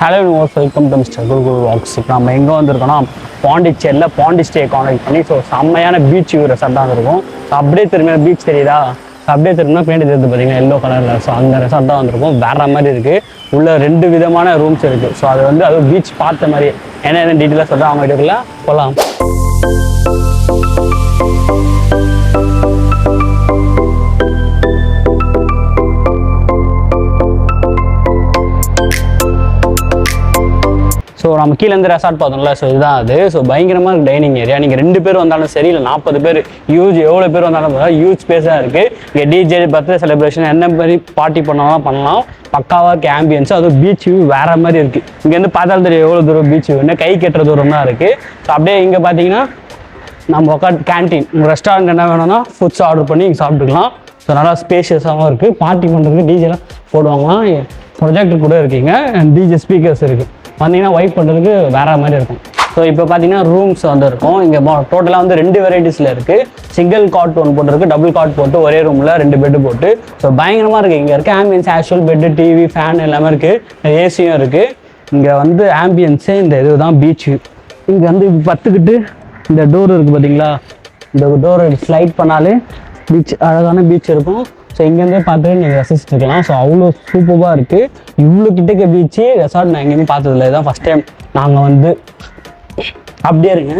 Hello welcome to mister Guru walks. இப்போ நம்ம எங்கே வந்திருக்கோம்னா பாண்டிச்சேரியில் பாண்டிஸ்டே கான்டெக்ட் பண்ணி செம்மையான பீச் வியூ ரெசார்ட் தான் இருக்கும். அப்படியே திரும்ப பீச் தெரியுதா, அப்படியே திரும்ப பின்னாடி தெரியுது பார்த்தீங்கன்னா எல்லோ கலரில். அந்த ரெசார்ட் தான் வந்திருக்கும். வேற மாதிரி இருக்குது. உள்ள 2 விதமான ரூம்ஸ் இருக்குது. அது பீச் பார்த்த மாதிரி என்ன டீட்டெயிலாக சொல்கிறேன். அவங்க வீட்டுக்குள்ள போகலாம். நம்ம கீழே இருந்து ரெசார்ட் பார்த்தோம்ல, இதுதான் அது. பயங்கரமாக டைனிங் ஏரியா. நீங்கள் 2 பேர் வந்தாலும் சரி, இல்லை 40 பேர் எவ்வளோ பேர் வந்தாலும் ஹியூஜ் ஸ்பேஸாக இருக்குது. இங்கே டிஜே, பர்த்டே செலிப்ரேஷன் என்ன மாதிரி பார்ட்டி பண்ணலாம். பக்காவாக ஆம்பியன்ஸ், அதுவும் பீச் வியூ வேறு மாதிரி இருக்குது. இங்கேருந்து பார்த்தாலும் தெரியும் எவ்வளோ தூரம் பீச் வியூன்னு. கை கட்டுற தூரம் தான் இருக்குது. அப்படியே இங்கே பார்த்தீங்கன்னா நம்ம உட்காந்து கேன்டீன், ரெஸ்டாரண்ட் என்ன வேணும்னா ஃபுட்ஸ் ஆர்டர் பண்ணி இங்கே சாப்பிட்டுக்கலாம். நல்லா ஸ்பேஷியஸாகவும் இருக்குது. பார்ட்டி பண்ணுறதுக்கு டிஜேலாம் போடுவாங்களாம். ப்ரொஜெக்டர் கூட இருக்குங்க. டிஜே ஸ்பீக்கர்ஸ் இருக்குது. வந்தீங்கன்னா வைப் பண்ணுறதுக்கு வேறு மாதிரி இருக்கும். இப்போ பார்த்தீங்கன்னா ரூம்ஸ் இருக்கும். இங்கே டோட்டலாக 2 வெரைட்டிஸில் இருக்குது. சிங்கிள் காட் ஒன்று போட்டுருக்கு, டபுள் காட் போட்டு ஒரே ரூமில் 2 பெட்டு போட்டு. பயங்கரமாக இருக்குது. இங்கே இருக்குது ஆம்பியன்ஸ் ஆஷுவல் பெட்டு, டிவி, ஃபேன் எல்லாமே இருக்குது. ஏசியும் இருக்குது. இங்கே ஆம்பியன்ஸே இந்த இதுதான் பீச்சு. இங்கே பத்துக்கிட்டு இந்த டோர் இருக்குது பார்த்தீங்களா, இந்த டோரை ஸ்லைட் பண்ணாலே பீச், அழகான பீச் இருக்கும். இங்கேருந்தே பார்த்துட்டு நீங்கள் ரசிச்சுட்டுருக்கலாம். அவ்வளோ சூப்பராக இருக்குது. இவ்வளோ கிட்டக்க பீச்சு ரெசார்ட் நான் எங்கேயுமே பார்த்ததில்ல. இதுதான் ஃபஸ்ட் டைம் நாங்கள் அப்படியே இருங்க.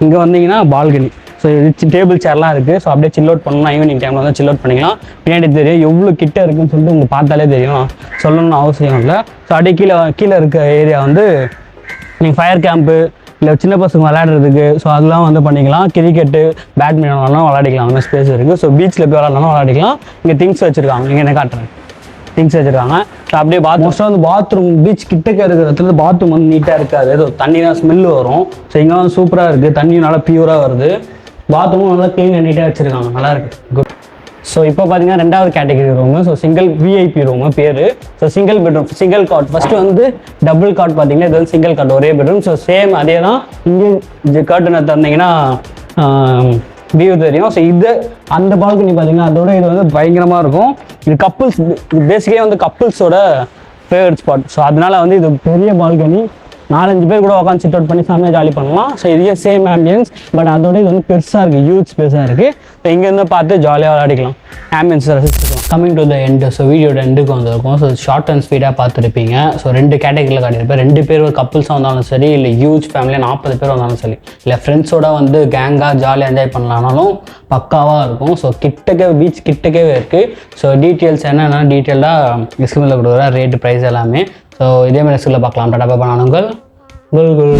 இங்கே வந்தீங்கன்னா பால்கனி. இது டேபிள் சேர்லாம் இருக்குது. அப்படியே சில் அவுட் பண்ணலாம். ஈவினிங் டைமில் வந்து சில் அவுட் பண்ணிக்கலாம். பின்னாடி தெரியும் எவ்வளோ கிட்ட இருக்குன்னு சொல்லிட்டு உங்களுக்கு பார்த்தாலே தெரியும். சொல்லணும்னு அவசியம் இல்லை. அப்படியே கீழே இருக்க ஏரியா நீங்கள் ஃபயர் கேம்ப்பு, இல்லை சின்ன பசங்க விளையாடுறதுக்கு அதெல்லாம் பண்ணிக்கலாம். கிரிக்கெட்டு, பேட்மிண்டன் விளையாடிக்கலாம். அந்த ஸ்பேஸ் இருக்குது. பீச்சில் போய் விளையாடலாம், விளையாடிக்கலாம். இங்கே திங்ஸ் வச்சுருக்காங்க. இங்கே என்ன காட்டுறேன், திங்ஸ் வச்சுருக்காங்க. அப்படியே மோஸ்ட்டாக பாத்ரூம் பீச் கிட்டக்க இருக்கிற பாத்ரூம் நீட்டாக இருக்காது. ஏதோ தண்ணி தான் ஸ்மெல்லு வரும். இங்கே சூப்பராக இருக்குது. தண்ணியும் நல்லா பியூராக வருது. பாத்ரூமும் நல்லா க்ளீன் நீட்டாக வச்சுருக்காங்க. நல்லா இருக்குது. குட். இப்போ பார்த்தீங்கன்னா 2வது category room. Single VIP room பேர். Single bedroom, single cot. First double cot பார்த்தீங்கன்னா இது சிங்கிள் காட், ஒரே பெட்ரூம். சேம் அதே தான். இங்கே கர்ட்டனை திறந்தீங்கன்னா வியூ தெரியும். இது அந்த பால்கனி பார்த்தீங்கன்னா அதோட இது பயங்கரமாக இருக்கும். இது கப்புள்ஸ், இது பேசிக்கே கப்புள்ஸோட ஃபேவரட் ஸ்பாட். அதனால இது பெரிய பால்கனி. 4-5 பேர் கூட உட்காந்து சிட் அவுட் பண்ணி செம்மையாக ஜாலி பண்ணலாம். இதே சேம் ஆம்பியன்ஸ், பட் அதோட இது பெருசாக இருக்குது, ஹியூஜ் ஸ்பேஸாக இருக்குது. இங்கேருந்து பார்த்து ஜாலியாக விளையாடிக்கலாம், ஆம்பியன்ஸ் ரசிச்சுக்கலாம். Coming to the end. வீடியோட எண்டுக்கு வந்திருக்கும். ஷார்ட் அண்ட் ஸ்வீடாக பார்த்துருப்பீங்க. 2 கேட்டகரியில் காட்டியிருப்பேன். 2 பேர் கப்புள்ஸாக வந்தாலும் சரி, இல்லை ஹியூஜ் ஃபேமிலியாக 40 பேர் வந்தாலும் சரி, இல்லை ஃப்ரெண்ட்ஸோட கேங்காக ஜாலியாக என்ஜாய் பண்ணலானாலும் பக்காவாக இருக்கும். கிட்டக்கே பீச் கிட்டக்கே இருக்குது. டீட்டெயில்ஸ் என்னென்னா டீட்டெயிலாக டிஸ்கிரிப்ஷனில் கொடுக்குற ரேட்டு, ப்ரைஸ் எல்லாமே. இதே மாதிரி ஸ்கூலில் பார்க்கலாம். டாடா பாபா. நான் உங்கள் குல்.